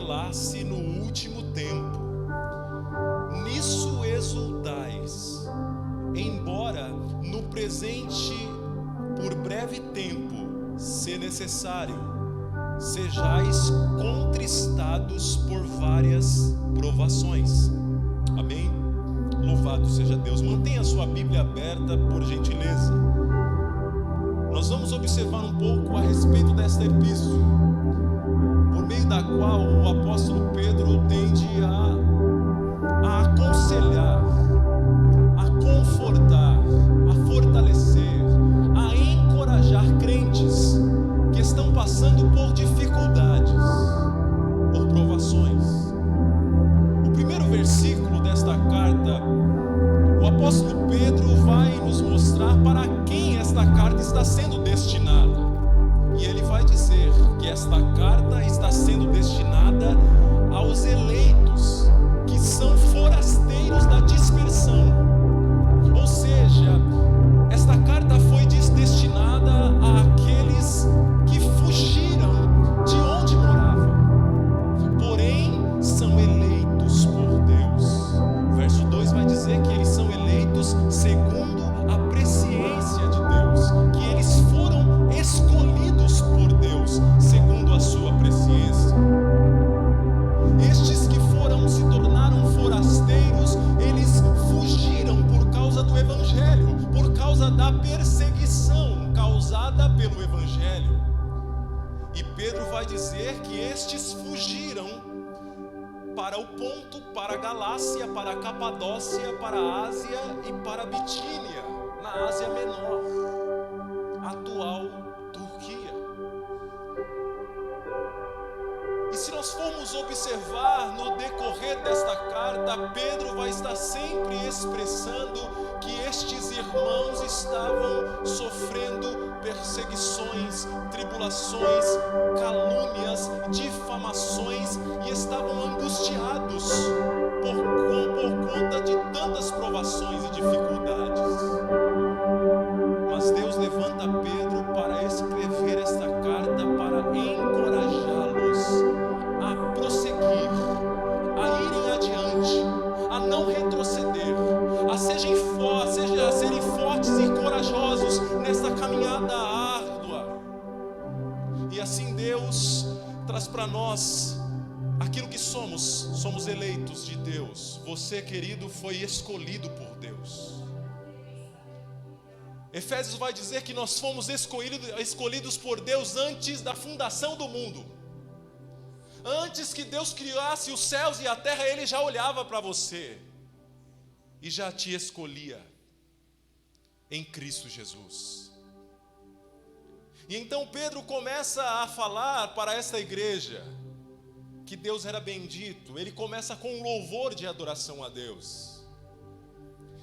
revelasse no último tempo. Nisso exultais, embora no presente, por breve tempo, se necessário, sejais contristados por várias provações. Amém? Louvado seja Deus. Mantenha a sua Bíblia aberta, por gentileza. Nós vamos observar um pouco a respeito desta epístola, por meio da qual o apóstolo Pedro tende a aconselhar, a confortar, a fortalecer, a encorajar crentes que estão passando por dificuldades, por provações. O primeiro versículo desta carta, o apóstolo Pedro vai nos mostrar para quem esta carta está sendo destinada. E ele vai dizer que esta carta está sendo destinada aos eleitos, que são forasteiros da dispersão. Ou seja, esta carta foi destinada àqueles que fugiram de onde moravam, porém são eleitos por Deus. Verso 2 vai dizer que eles são eleitos segundo a presciência de Deus, que eles foram escolhidos por Deus segundo a sua presciência. Estes que se tornaram forasteiros, eles fugiram por causa do Evangelho, por causa da perseguição causada pelo Evangelho. E Pedro vai dizer que estes fugiram para o Ponto, para a Galácia, para a Capadócia, para a Ásia e para a Bitínia, na Ásia Menor, atual Turquia. E se nós formos observar no decorrer desta carta, Pedro vai estar sempre expressando que estes irmãos estavam sofrendo perseguições, tribulações, calúnias, difamações e estavam angustiados por conta de tantas provações e dificuldades. Mas Deus levanta Pedro para escrever esta carta para encorajá-los a prosseguir, a irem adiante, a não retroceder, a serem fortes e corajosos nesta caminhada árdua. E assim Deus traz para nós aquilo que somos eleitos de Deus. Você, querido, foi escolhido por Deus. Efésios vai dizer que nós fomos escolhidos por Deus antes da fundação do mundo. Antes que Deus criasse os céus e a terra, Ele já olhava para você e já te escolhia em Cristo Jesus. E então Pedro começa a falar para esta igreja que Deus era bendito. Ele começa com um louvor de adoração a Deus.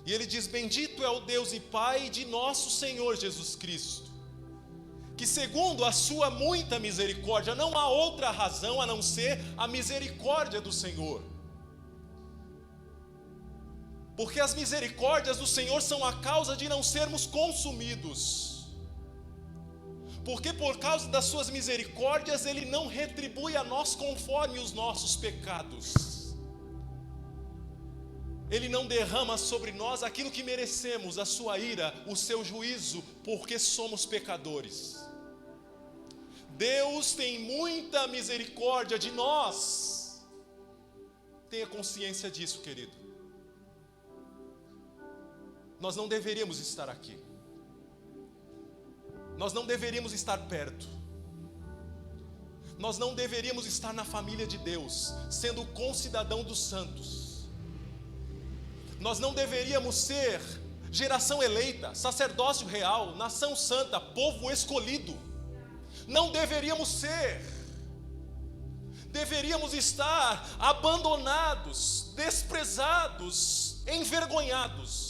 E ele diz: bendito é o Deus e Pai de nosso Senhor Jesus Cristo, que segundo a sua muita misericórdia, não há outra razão a não ser a misericórdia do Senhor. Porque as misericórdias do Senhor são a causa de não sermos consumidos. Porque por causa das suas misericórdias, Ele não retribui a nós conforme os nossos pecados. Ele não derrama sobre nós aquilo que merecemos, a sua ira, o seu juízo, porque somos pecadores. Deus tem muita misericórdia de nós. Tenha consciência disso, querido. Nós não deveríamos estar aqui. Nós não deveríamos estar perto. Nós não deveríamos estar na família de Deus, sendo concidadão dos santos. Nós não deveríamos ser geração eleita, sacerdócio real, nação santa, povo escolhido. Não deveríamos ser. Deveríamos estar abandonados, desprezados, envergonhados.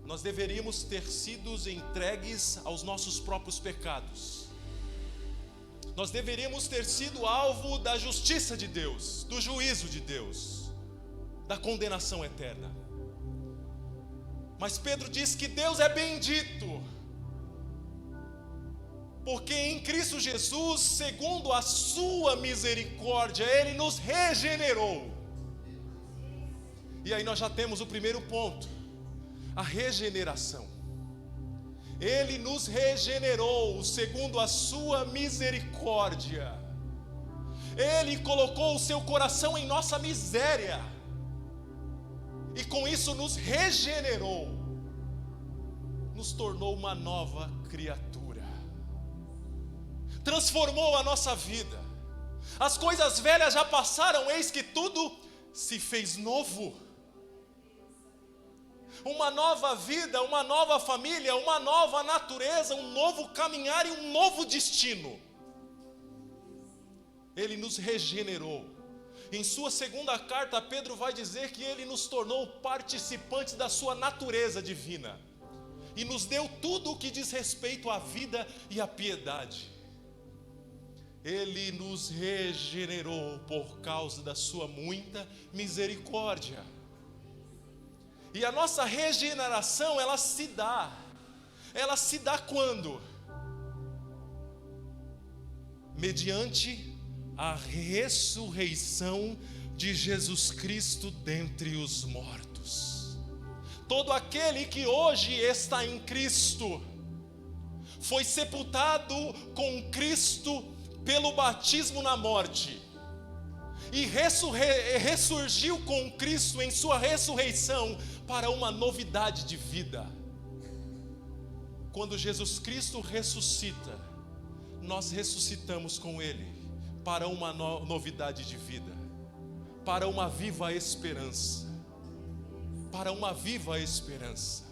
Nós deveríamos ter sido entregues aos nossos próprios pecados. Nós deveríamos ter sido alvo da justiça de Deus, do juízo de Deus, da condenação eterna. Mas Pedro diz que Deus é bendito, Porque em Cristo Jesus, segundo a sua misericórdia, Ele nos regenerou. E aí nós já temos o primeiro ponto, a regeneração. Ele nos regenerou segundo a sua misericórdia. Ele colocou o seu coração em nossa miséria, e com isso nos regenerou, nos tornou uma nova criatura, transformou a nossa vida. As coisas velhas já passaram, eis que tudo se fez novo. Uma nova vida, uma nova família, uma nova natureza, um novo caminhar e um novo destino. Ele nos regenerou. Em sua segunda carta, Pedro vai dizer que Ele nos tornou participantes da sua natureza divina, e nos deu tudo o que diz respeito à vida e à piedade. Ele nos regenerou por causa da sua muita misericórdia. E a nossa regeneração, ela se dá quando? Mediante a ressurreição de Jesus Cristo dentre os mortos. Todo aquele que hoje está em Cristo foi sepultado com Cristo pelo batismo na morte, e ressurgiu com Cristo em sua ressurreição para uma novidade de vida. Quando Jesus Cristo ressuscita, nós ressuscitamos com Ele para uma novidade de vida, para uma viva esperança, para uma viva esperança.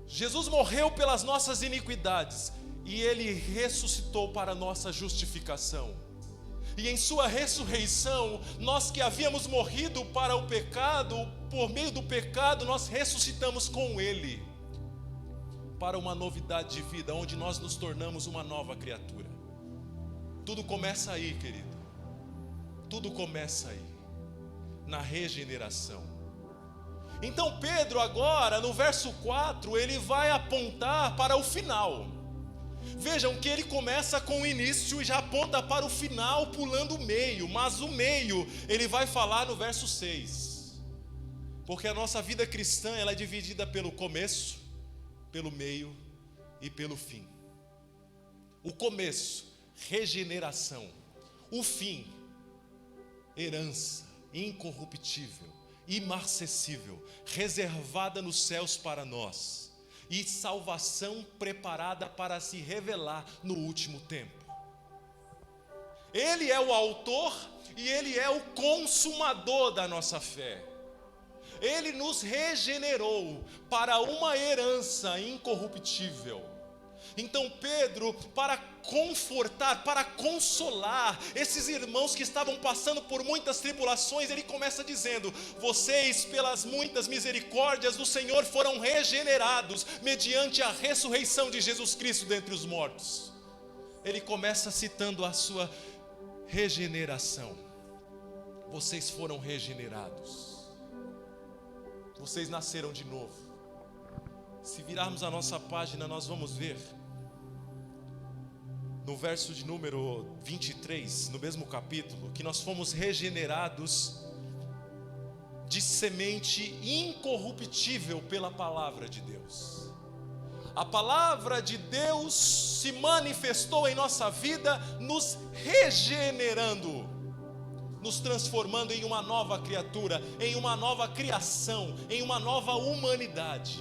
Jesus morreu pelas nossas iniquidades, e Ele ressuscitou para a nossa justificação. E em sua ressurreição, nós que havíamos morrido para o pecado, por meio do pecado, nós ressuscitamos com Ele para uma novidade de vida, onde nós nos tornamos uma nova criatura. Tudo começa aí, querido. Tudo começa aí, na regeneração. Então Pedro agora, no verso 4, ele vai apontar para o final. Vejam que ele começa com o início e já aponta para o final, pulando o meio. Mas o meio ele vai falar no verso 6. Porque a nossa vida cristã, ela é dividida pelo começo, pelo meio e pelo fim. O começo, regeneração. O fim, herança incorruptível, imarcessível, reservada nos céus para nós, e salvação preparada para se revelar no último tempo. Ele é o autor e Ele é o consumador da nossa fé. Ele nos regenerou para uma herança incorruptível. Então Pedro, para confortar, para consolar esses irmãos que estavam passando por muitas tribulações, ele começa dizendo: vocês, pelas muitas misericórdias do Senhor, foram regenerados mediante a ressurreição de Jesus Cristo dentre os mortos. Ele começa citando a sua regeneração. Vocês foram regenerados, vocês nasceram de novo. Se virarmos a nossa página, nós vamos ver no verso de número 23, no mesmo capítulo, que nós fomos regenerados de semente incorruptível pela palavra de Deus. A palavra de Deus se manifestou em nossa vida, nos regenerando, nos transformando em uma nova criatura, em uma nova criação, em uma nova humanidade.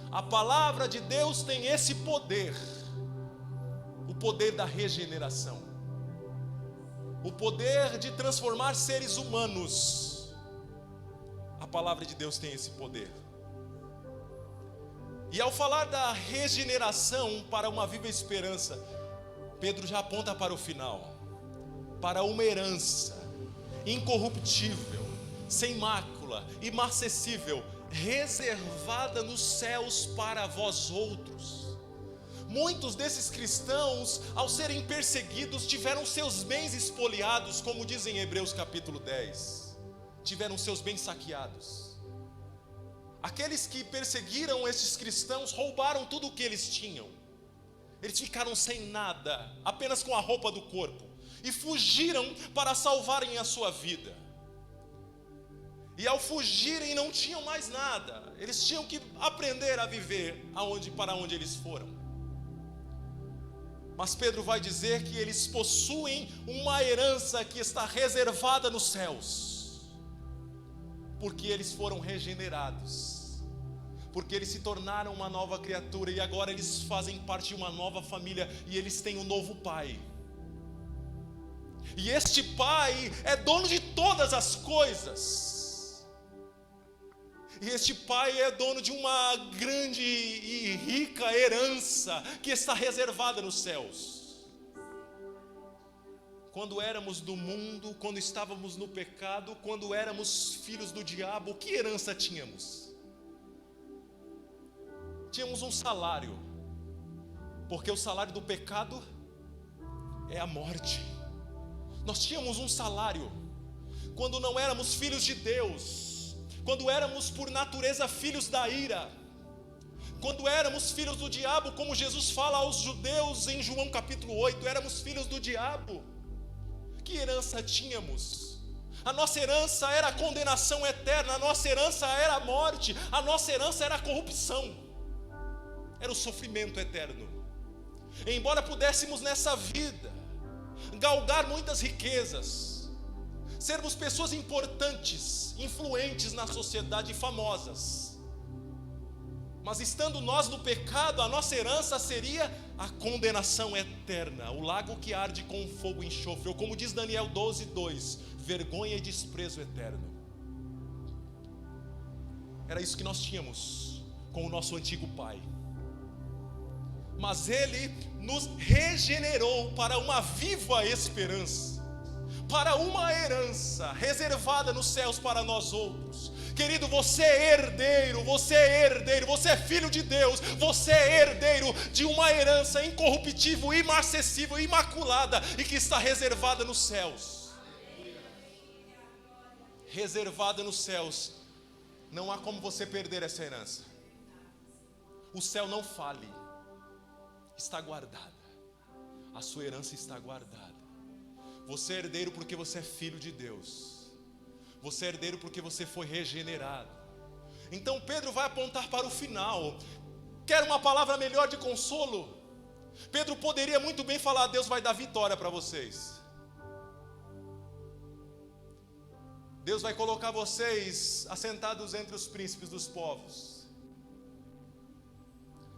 A palavra de Deus tem esse poder, o poder da regeneração, o poder de transformar seres humanos. A palavra de Deus tem esse poder. E ao falar da regeneração para uma viva esperança, Pedro já aponta para o final, para uma herança incorruptível, sem mácula, imarcessível, reservada nos céus para vós outros. Muitos desses cristãos, ao serem perseguidos, tiveram seus bens espoliados, como diz em Hebreus capítulo 10. Tiveram seus bens saqueados. Aqueles que perseguiram esses cristãos roubaram tudo o que eles tinham. Eles ficaram sem nada, apenas com a roupa do corpo, e fugiram para salvarem a sua vida. E ao fugirem não tinham mais nada, eles tinham que aprender a viver para onde eles foram. Mas Pedro vai dizer que eles possuem uma herança que está reservada nos céus, porque eles foram regenerados, porque eles se tornaram uma nova criatura, e agora eles fazem parte de uma nova família, e eles têm um novo pai. E este pai é dono de todas as coisas. E este pai é dono de uma grande e rica herança que está reservada nos céus. Quando éramos do mundo, quando estávamos no pecado, quando éramos filhos do diabo, que herança tínhamos? Tínhamos um salário, porque o salário do pecado é a morte. Nós tínhamos um salário quando não éramos filhos de Deus, quando éramos por natureza filhos da ira, quando éramos filhos do diabo, como Jesus fala aos judeus em João capítulo 8, éramos filhos do diabo. Que herança tínhamos? A nossa herança era a condenação eterna, a nossa herança era a morte, a nossa herança era a corrupção, era o sofrimento eterno. Embora pudéssemos nessa vida galgar muitas riquezas, sermos pessoas importantes, influentes na sociedade e famosas, mas estando nós no pecado, a nossa herança seria a condenação eterna, o lago que arde com fogo e enxofre, ou como diz Daniel 12:2, vergonha e desprezo eterno. Era isso que nós tínhamos com o nosso antigo pai. Mas ele nos regenerou para uma viva esperança, para uma herança reservada nos céus para nós outros. Querido, você é herdeiro, você é filho de Deus, você é herdeiro de uma herança incorruptível, inacessível, imaculada, e que está reservada nos céus. Reservada nos céus, não há como você perder essa herança. O céu não fale, está guardada, a sua herança está guardada. Você é herdeiro porque você é filho de Deus, você é herdeiro porque você foi regenerado. Então Pedro vai apontar para o final. Quer uma palavra melhor de consolo? Pedro poderia muito bem falar: Deus vai dar vitória para vocês, Deus vai colocar vocês assentados entre os príncipes dos povos,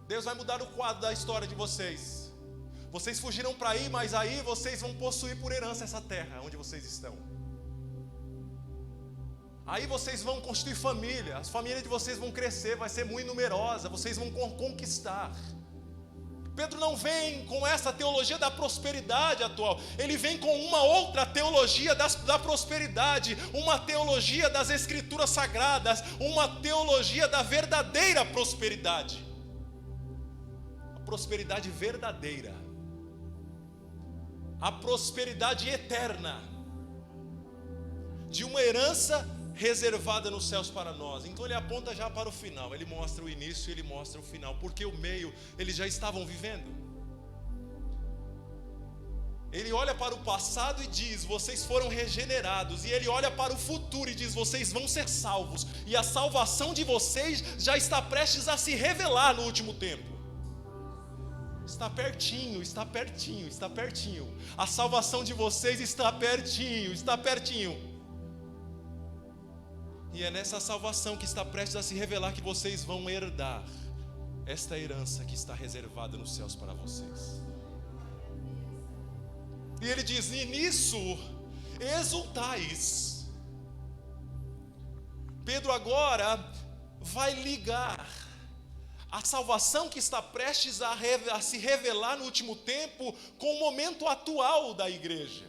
Deus vai mudar o quadro da história de vocês. Vocês fugiram para aí, mas aí vocês vão possuir por herança essa terra onde vocês estão. Aí vocês vão constituir família, as famílias de vocês vão crescer, vai ser muito numerosa, vocês vão conquistar. Pedro não vem com essa teologia da prosperidade atual, ele vem com uma outra teologia da prosperidade, uma teologia das escrituras sagradas, uma teologia da verdadeira prosperidade. A prosperidade verdadeira, a prosperidade eterna, de uma herança reservada nos céus para nós. Então ele aponta já para o final, ele mostra o início e ele mostra o final, porque o meio eles já estavam vivendo. Ele olha para o passado e diz: vocês foram regenerados, e ele olha para o futuro e diz: vocês vão ser salvos, e a salvação de vocês já está prestes a se revelar no último tempo. Está pertinho, está pertinho, está pertinho. A salvação de vocês está pertinho, está pertinho. E é nessa salvação que está prestes a se revelar que vocês vão herdar esta herança que está reservada nos céus para vocês. E ele diz: e nisso exultais. Pedro agora vai ligar a salvação que está prestes a se revelar no último tempo com o momento atual da igreja.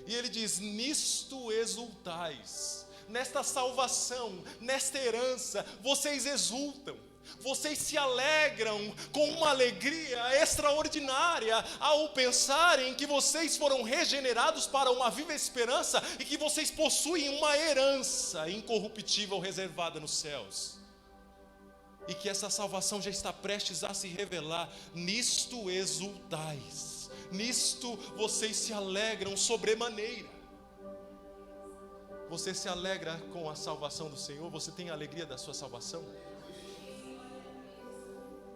E ele diz: nisto exultais, nesta salvação, nesta herança, vocês exultam, vocês se alegram com uma alegria extraordinária ao pensarem que vocês foram regenerados para uma viva esperança e que vocês possuem uma herança incorruptível reservada nos céus. e que essa salvação já está prestes a se revelar, nisto exultais, nisto vocês se alegram sobremaneira. Você se alegra com a salvação do Senhor? Você tem a alegria da sua salvação?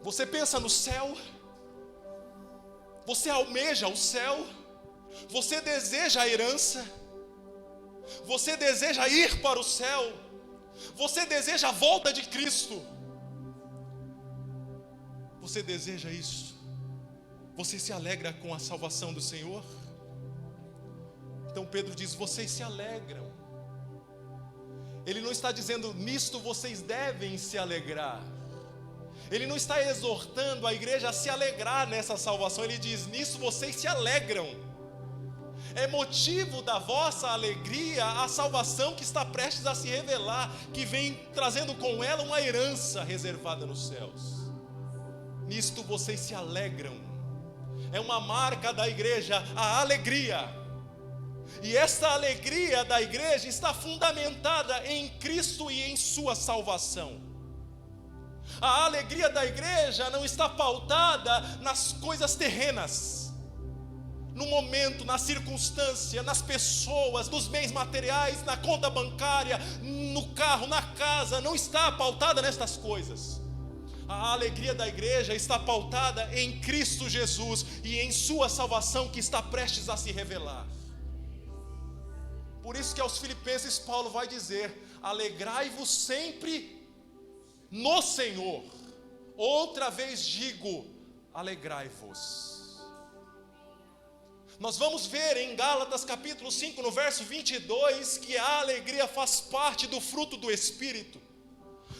Você pensa no céu? Você almeja o céu? Você deseja a herança? Você deseja ir para o céu? Você deseja a volta de Cristo? Você deseja isso? Você se alegra com a salvação do Senhor? Então Pedro diz: vocês se alegram. Ele não está dizendo nisto vocês devem se alegrar. Ele não está exortando a igreja a se alegrar nessa salvação. Ele diz: nisso vocês se alegram. É motivo da vossa alegria a salvação que está prestes a se revelar, que vem trazendo com ela uma herança reservada nos céus. Nisto vocês se alegram. É uma marca da igreja, a alegria. E esta alegria da igreja está fundamentada em Cristo e em sua salvação. A alegria da igreja não está pautada nas coisas terrenas, no momento, na circunstância, nas pessoas, nos bens materiais, na conta bancária, no carro, na casa. Não está pautada nestas coisas. A alegria da igreja está pautada em Cristo Jesus e em sua salvação que está prestes a se revelar. Por isso que aos Filipenses Paulo vai dizer: alegrai-vos sempre no Senhor. Outra vez digo, alegrai-vos. Nós vamos ver em Gálatas capítulo 5, no verso 22, que a alegria faz parte do fruto do Espírito.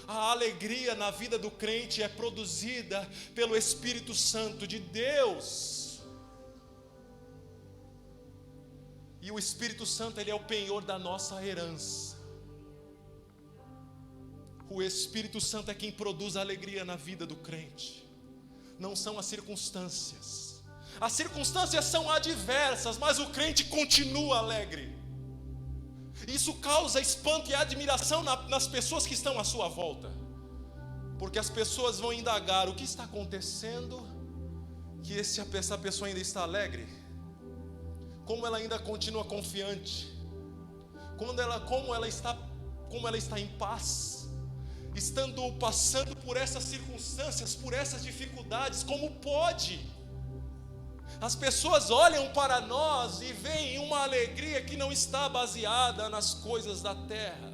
A alegria na vida do crente é produzida pelo Espírito Santo de Deus. E o Espírito Santo, ele é o penhor da nossa herança. O Espírito Santo é quem produz a alegria na vida do crente. Não são as circunstâncias. As circunstâncias são adversas, mas o crente continua alegre. Isso causa espanto e admiração nas pessoas que estão à sua volta. Porque as pessoas vão indagar: o que está acontecendo que essa pessoa ainda está alegre? Como ela ainda continua confiante? Como ela está em paz? Estando passando por essas circunstâncias, por essas dificuldades, como pode? As pessoas olham para nós e veem uma alegria que não está baseada nas coisas da terra.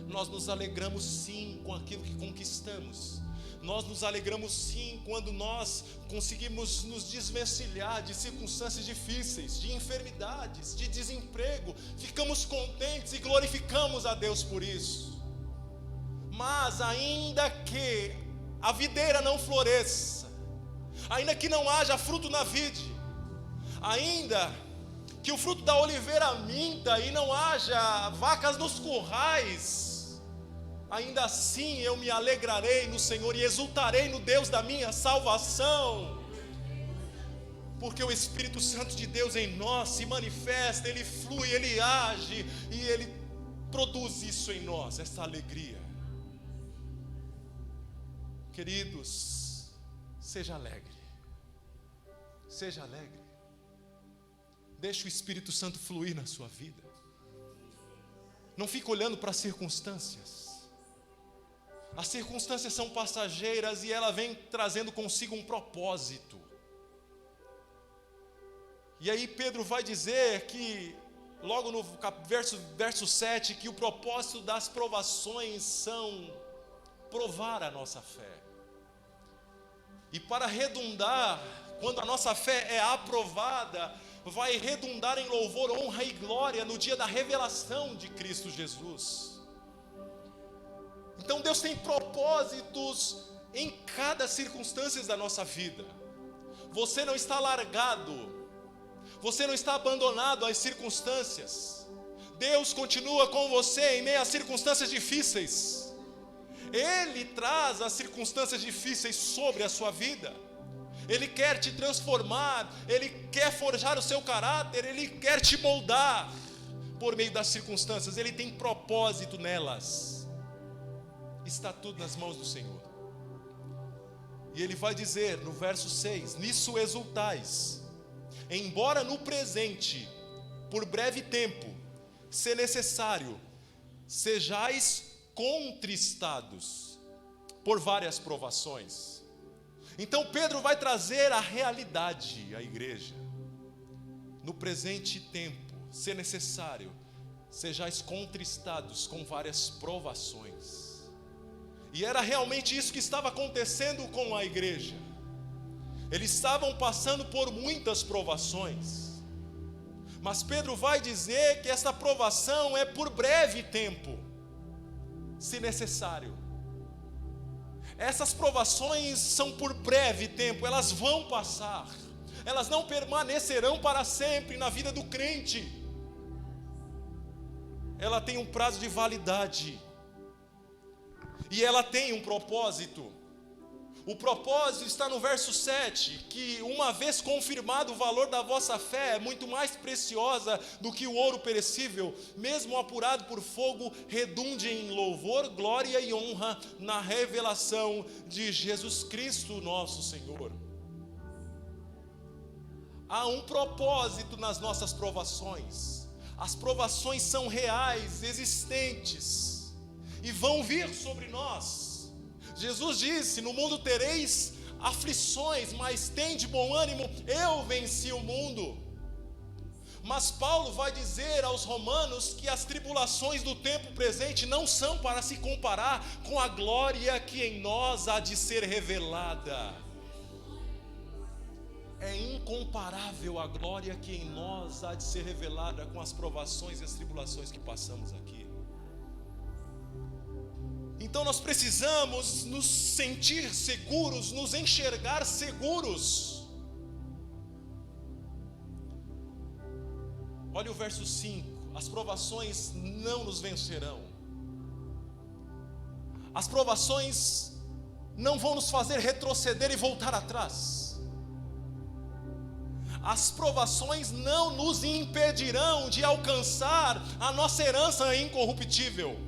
Nós nos alegramos sim com aquilo que conquistamos. Nós nos alegramos sim quando nós conseguimos nos desvencilhar de circunstâncias difíceis, de enfermidades, de desemprego. Ficamos contentes e glorificamos a Deus por isso. Mas ainda que a videira não floresça, ainda que não haja fruto na vide, ainda que o fruto da oliveira minta e não haja vacas nos currais, ainda assim eu me alegrarei no Senhor e exultarei no Deus da minha salvação, porque o Espírito Santo de Deus em nós se manifesta, ele flui, ele age e ele produz isso em nós, essa alegria. Queridos, seja alegre. Seja alegre. Deixe o Espírito Santo fluir na sua vida. Não fique olhando para as circunstâncias. As circunstâncias são passageiras e ela vem trazendo consigo um propósito. E aí Pedro vai dizer que, logo no verso 7, que o propósito das provações são provar a nossa fé. E para redundar, quando a nossa fé é aprovada, vai redundar em louvor, honra e glória no dia da revelação de Cristo Jesus. Então Deus tem propósitos em cada circunstância da nossa vida. Você não está largado, você não está abandonado às circunstâncias. Deus continua com você em meio às circunstâncias difíceis. Ele traz as circunstâncias difíceis sobre a sua vida. Ele quer te transformar, Ele quer forjar o seu caráter, Ele quer te moldar por meio das circunstâncias. Ele tem propósito nelas. Está tudo nas mãos do Senhor. E ele vai dizer no verso 6: nisso exultais, embora no presente, por breve tempo, se necessário, sejais contristados por várias provações. Então Pedro vai trazer a realidade à igreja. No presente tempo, se necessário, sejais contristados com várias provações. E era realmente isso que estava acontecendo com a igreja. Eles estavam passando por muitas provações. Mas Pedro vai dizer que essa provação é por breve tempo, se necessário. Essas provações são por breve tempo, elas vão passar. Elas não permanecerão para sempre na vida do crente. Ela tem um prazo de validade. E ela tem um propósito. O propósito está no verso 7, que uma vez confirmado o valor da vossa fé é muito mais preciosa do que o ouro perecível, mesmo apurado por fogo, redunde em louvor, glória e honra na revelação de Jesus Cristo nosso Senhor. Há um propósito nas nossas provações. As provações são reais, existentes, e vão vir sobre nós. Jesus disse: no mundo tereis aflições, mas tende bom ânimo, eu venci o mundo. Mas Paulo vai dizer aos romanos que as tribulações do tempo presente não são para se comparar com a glória que em nós há de ser revelada. É incomparável a glória que em nós há de ser revelada com as provações e as tribulações que passamos aqui. Então nós precisamos nos sentir seguros, nos enxergar seguros. Olha o verso 5: as provações não nos vencerão. As provações não vão nos fazer retroceder e voltar atrás. As provações não nos impedirão de alcançar a nossa herança incorruptível.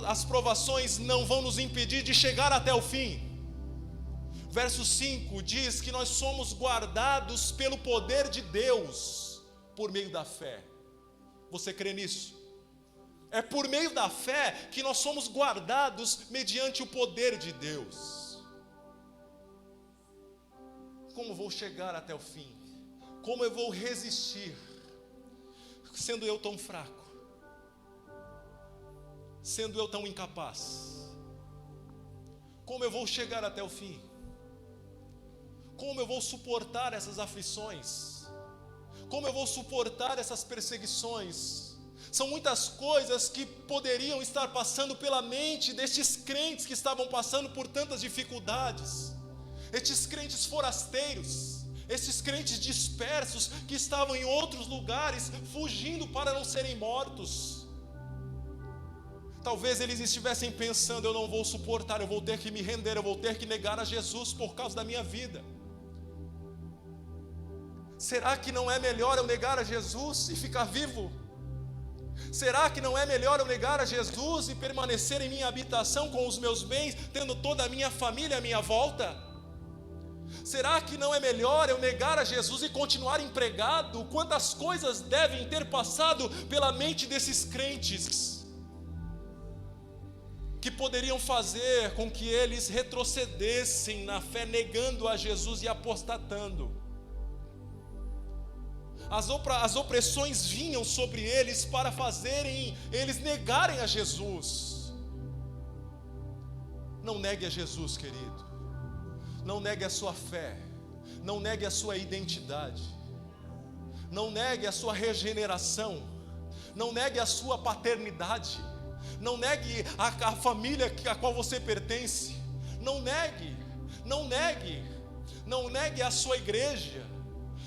As provações não vão nos impedir de chegar até o fim. Verso 5 diz que nós somos guardados pelo poder de Deus por meio da fé. Você crê nisso? É por meio da fé que nós somos guardados mediante o poder de Deus. Como vou chegar até o fim? Como eu vou resistir, sendo eu tão fraco? Sendo eu tão incapaz? Como eu vou chegar até o fim? Como eu vou suportar essas aflições? Como eu vou suportar essas perseguições? São muitas coisas que poderiam estar passando pela mente destes crentes que estavam passando por tantas dificuldades. Estes crentes forasteiros, estes crentes dispersos que estavam em outros lugares, fugindo para não serem mortos. Talvez eles estivessem pensando: eu não vou suportar, eu vou ter que me render, eu vou ter que negar a Jesus por causa da minha vida. Será que não é melhor eu negar a Jesus e ficar vivo? Será que não é melhor eu negar a Jesus e permanecer em minha habitação com os meus bens, tendo toda a minha família à minha volta? Será que não é melhor eu negar a Jesus e continuar empregado? Quantas coisas devem ter passado pela mente desses crentes, que poderiam fazer com que eles retrocedessem na fé, negando a Jesus e apostatando. As opressões vinham sobre eles para fazerem eles negarem a Jesus. Não negue a Jesus, querido. Não negue a sua fé. Não negue a sua identidade. Não negue a sua regeneração. Não negue a sua paternidade. Não negue a família a qual você pertence. Não negue. Não negue. Não negue a sua igreja.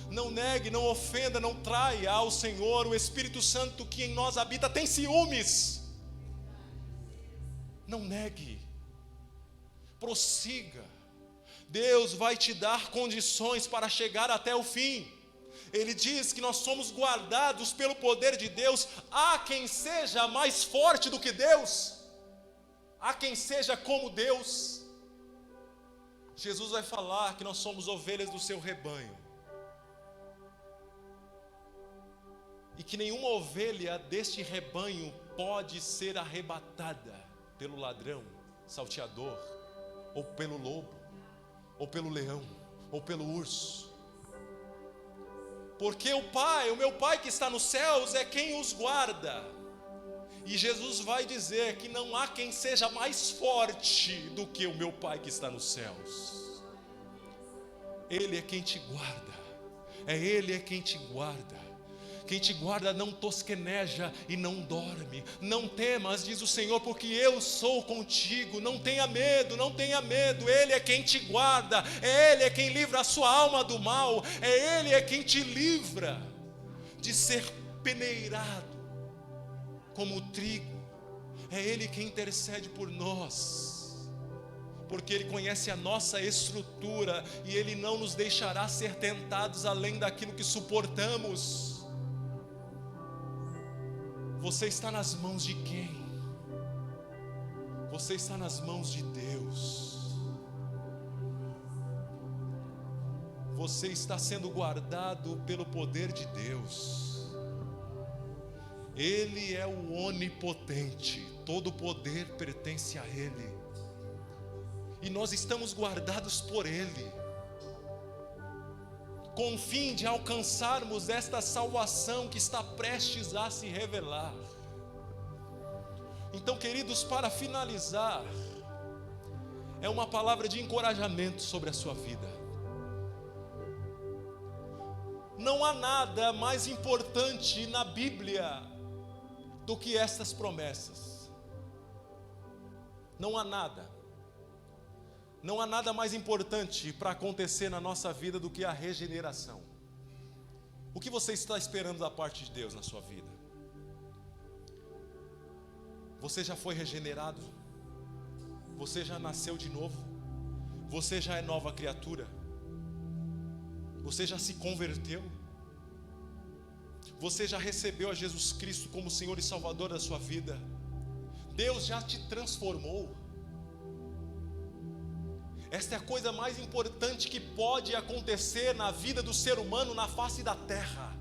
Não negue, não ofenda, não traia ao Senhor. O Espírito Santo que em nós habita tem ciúmes. Não negue. Prossiga. Deus vai te dar condições para chegar até o fim. Ele diz que nós somos guardados pelo poder de Deus. Há quem seja mais forte do que Deus. há quem seja como Deus. Jesus vai falar que nós somos ovelhas do seu rebanho. E que nenhuma ovelha deste rebanho pode ser arrebatada pelo ladrão, salteador, ou pelo lobo, ou pelo leão, ou pelo urso. Porque o meu Pai que está nos céus é quem os guarda. E Jesus vai dizer que não há quem seja mais forte do que o meu Pai que está nos céus. Ele é quem te guarda. Ele é quem te guarda. Quem te guarda não tosqueneja e não dorme. Não temas, diz o Senhor, porque eu sou contigo. Não tenha medo, não tenha medo. Ele é quem te guarda. Ele é quem livra a sua alma do mal. Ele é quem te livra de ser peneirado como o trigo. É Ele quem intercede por nós, porque Ele conhece a nossa estrutura e Ele não nos deixará ser tentados além daquilo que suportamos. Você está nas mãos de quem? Você está nas mãos de Deus. Você está sendo guardado pelo poder de Deus. Ele é o onipotente, todo poder pertence a Ele, e nós estamos guardados por Ele, com o fim de alcançarmos esta salvação que está prestes a se revelar. Então, queridos, para finalizar, é uma palavra de encorajamento sobre a sua vida. Não há nada mais importante na Bíblia do que estas promessas. Não há nada. Não há nada mais importante para acontecer na nossa vida do que a regeneração. O que você está esperando da parte de Deus na sua vida? Você já foi regenerado? Você já nasceu de novo? Você já é nova criatura? Você já se converteu? Você já recebeu a Jesus Cristo como Senhor e Salvador da sua vida? Deus já te transformou? Esta é a coisa mais importante que pode acontecer na vida do ser humano na face da terra.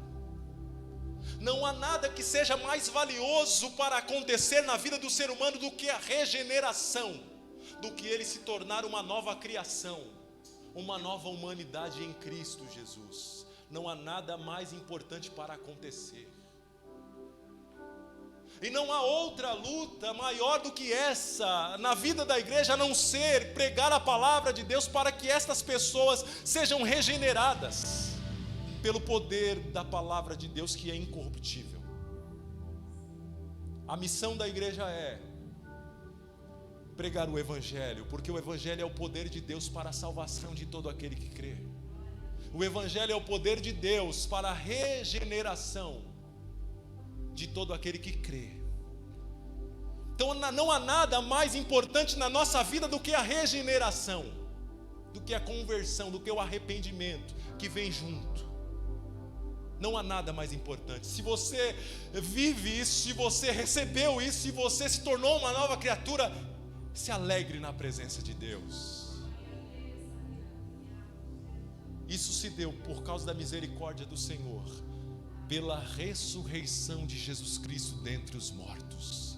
Não há nada que seja mais valioso para acontecer na vida do ser humano do que a regeneração, do que ele se tornar uma nova criação, uma nova humanidade em Cristo Jesus. Não há nada mais importante para acontecer. E não há outra luta maior do que essa na vida da igreja, a não ser pregar a palavra de Deus para que estas pessoas sejam regeneradas pelo poder da palavra de Deus, que é incorruptível. A missão da igreja é pregar o Evangelho, porque o Evangelho é o poder de Deus para a salvação de todo aquele que crê. O Evangelho é o poder de Deus para a regeneração de todo aquele que crê. Então não há nada mais importante na nossa vida do que a regeneração, do que a conversão, do que o arrependimento que vem junto. Não há nada mais importante. Se você vive isso, se você recebeu isso, se você se tornou uma nova criatura, se alegre na presença de Deus. Isso se deu por causa da misericórdia do Senhor, pela ressurreição de Jesus Cristo dentre os mortos.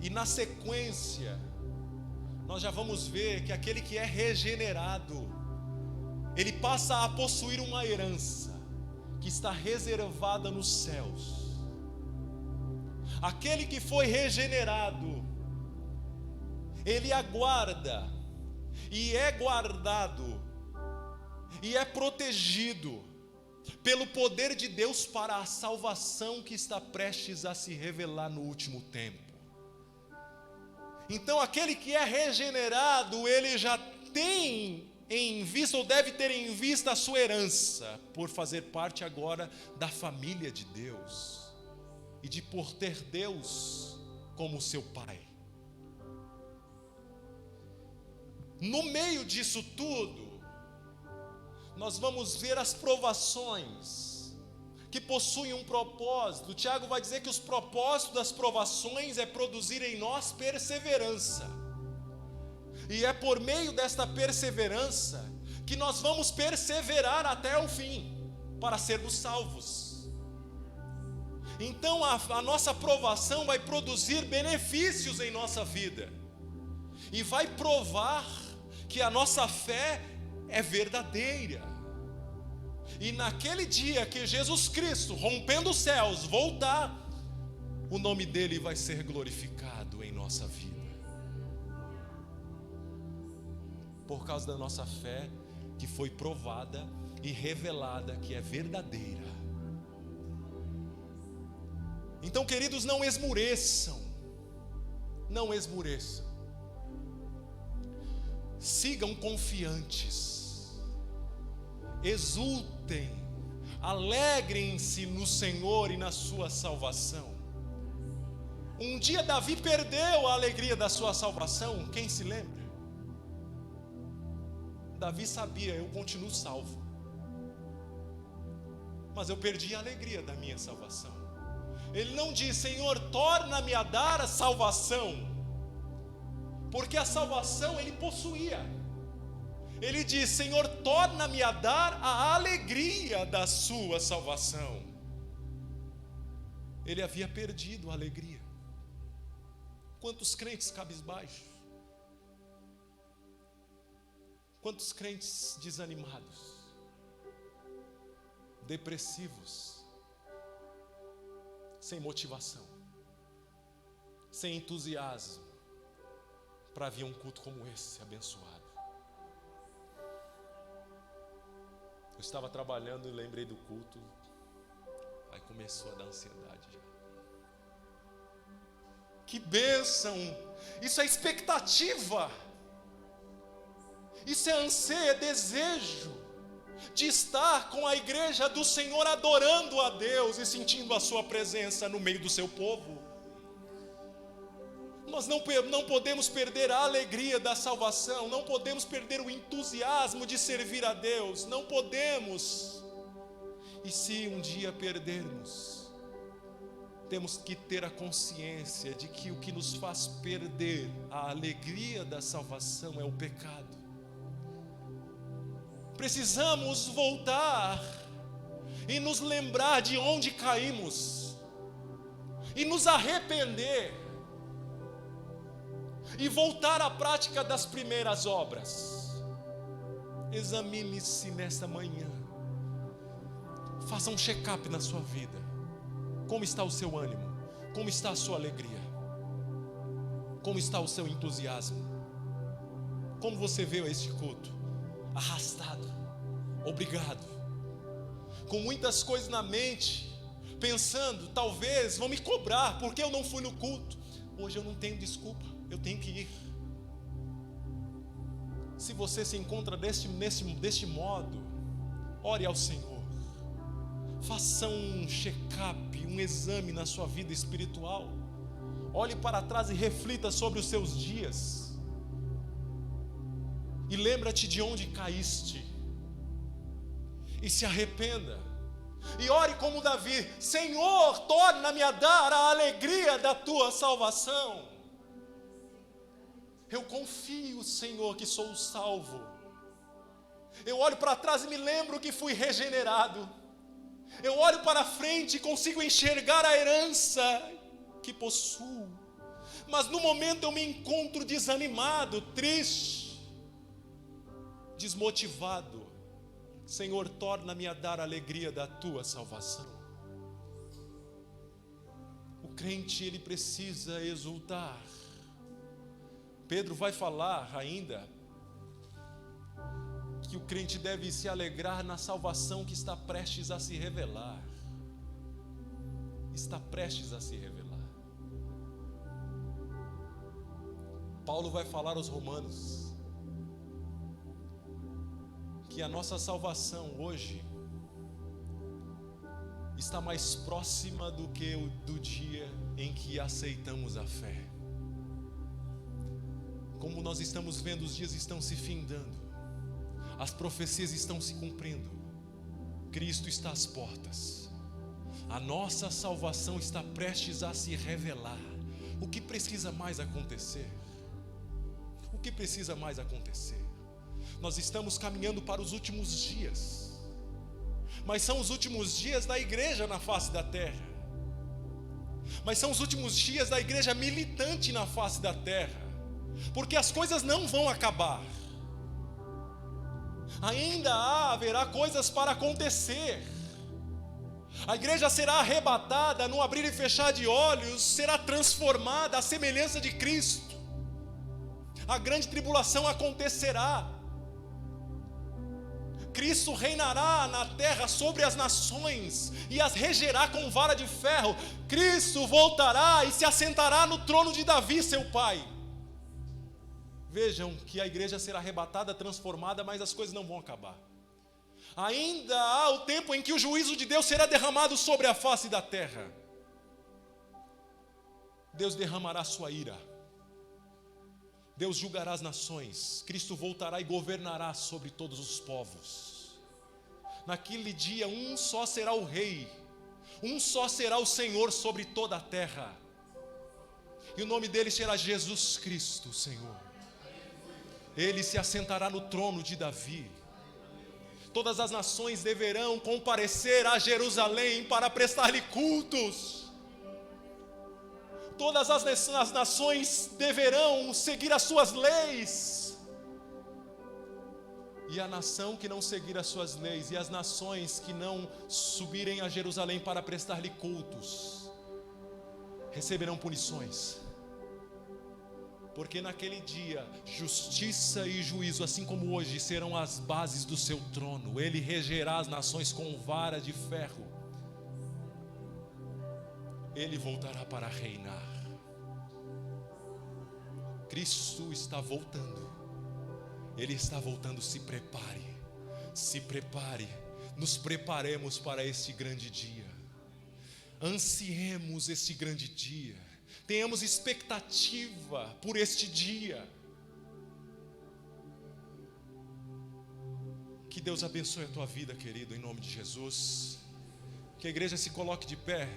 E na sequência, nós já vamos ver que aquele que é regenerado, ele passa a possuir uma herança que está reservada nos céus. Aquele que foi regenerado, ele aguarda e é guardado e é protegido pelo poder de Deus para a salvação que está prestes a se revelar no último tempo. Então aquele que é regenerado, ele já tem em vista, ou deve ter em vista, a sua herança, por fazer parte agora da família de Deus, e de por ter Deus como seu Pai. No meio disso tudo, nós vamos ver as provações que possuem um propósito. Tiago vai dizer que os propósitos das provações é produzir em nós perseverança. E é por meio desta perseverança que nós vamos perseverar até o fim, para sermos salvos. Então a nossa provação vai produzir benefícios em nossa vida, e vai provar que a nossa fé é verdadeira. E naquele dia que Jesus Cristo, rompendo os céus, voltar, o nome dele vai ser glorificado em nossa vida, por causa da nossa fé que foi provada e revelada que é verdadeira. Então, queridos, não esmureçam, não esmureçam, sigam confiantes, exultem, alegrem-se no Senhor e na sua salvação. Um dia Davi perdeu a alegria da sua salvação, quem se lembra? Davi sabia, eu continuo salvo, mas eu perdi a alegria da minha salvação. Ele não diz: Senhor, torna-me a dar a salvação, porque a salvação ele possuía. Ele diz: Senhor, torna-me a dar a alegria da sua salvação. Ele havia perdido a alegria. Quantos crentes cabisbaixos, quantos crentes desanimados, depressivos, sem motivação, sem entusiasmo para vir um culto como esse, abençoado. Eu estava trabalhando e lembrei do culto, aí começou a dar ansiedade já. Que bênção! Isso é expectativa, isso é anseio, é desejo de estar com a igreja do Senhor, adorando a Deus e sentindo a sua presença no meio do seu povo. Nós não podemos perder a alegria da salvação, não podemos perder o entusiasmo de servir a Deus, não podemos. E se um dia perdermos, temos que ter a consciência de que o que nos faz perder a alegria da salvação é o pecado. Precisamos voltar e nos lembrar de onde caímos, e nos arrepender, e voltar à prática das primeiras obras. Examine-se nesta manhã, faça um check-up na sua vida. Como está o seu ânimo? Como está a sua alegria? Como está o seu entusiasmo? Como você veio a este culto? Arrastado, obrigado, com muitas coisas na mente, pensando: talvez vão me cobrar porque eu não fui no culto. Hoje eu não tenho desculpa, eu tenho que ir. Se você se encontra deste modo, ore ao Senhor, faça um check-up, um exame na sua vida espiritual, olhe para trás e reflita sobre os seus dias, e lembra-te de onde caíste, e se arrependa, e ore como Davi: Senhor, torna-me a dar a alegria da tua salvação. Eu confio, Senhor, que sou salvo. Eu olho para trás e me lembro que fui regenerado. Eu olho para frente e consigo enxergar a herança que possuo, mas no momento eu me encontro desanimado, triste, desmotivado. Senhor, torna-me a dar a alegria da tua salvação. O crente, ele precisa exultar. Pedro vai falar ainda que o crente deve se alegrar na salvação que está prestes a se revelar. Está prestes a se revelar. Paulo vai falar aos Romanos que a nossa salvação hoje está mais próxima do que do dia em que aceitamos a fé. Como nós estamos vendo, os dias estão se findando, as profecias estão se cumprindo, Cristo está às portas. A nossa salvação está prestes a se revelar. O que precisa mais acontecer? O que precisa mais acontecer? Nós estamos caminhando para os últimos dias, mas são os últimos dias da igreja na face da terra, mas são os últimos dias da igreja militante na face da terra, porque as coisas não vão acabar, ainda haverá coisas para acontecer. A igreja será arrebatada no abrir e fechar de olhos, será transformada à semelhança de Cristo. A grande tribulação acontecerá. Cristo reinará na terra sobre as nações e as regerá com vara de ferro. Cristo voltará e se assentará no trono de Davi, seu pai. Vejam que a igreja será arrebatada, transformada, mas as coisas não vão acabar. Ainda há o tempo em que o juízo de Deus será derramado sobre a face da terra. Deus derramará sua ira. Deus julgará as nações. Cristo voltará e governará sobre todos os povos. Naquele dia, um só será o rei, um só será o Senhor sobre toda a terra, e o nome dele será Jesus Cristo, Senhor. Ele se assentará no trono de Davi. Todas as nações deverão comparecer a Jerusalém para prestar-lhe cultos. Todas as nações deverão seguir as suas leis. E a nação que não seguir as suas leis, e as nações que não subirem a Jerusalém para prestar-lhe cultos, receberão punições. Porque naquele dia, justiça e juízo, assim como hoje, serão as bases do seu trono. Ele regerá as nações com vara de ferro. Ele voltará para reinar. Cristo está voltando. Ele está voltando. Se prepare. Se prepare. Nos preparemos para este grande dia. Ansiemos este grande dia. Tenhamos expectativa por este dia. Que Deus abençoe a tua vida, querido, em nome de Jesus. Que a igreja se coloque de pé.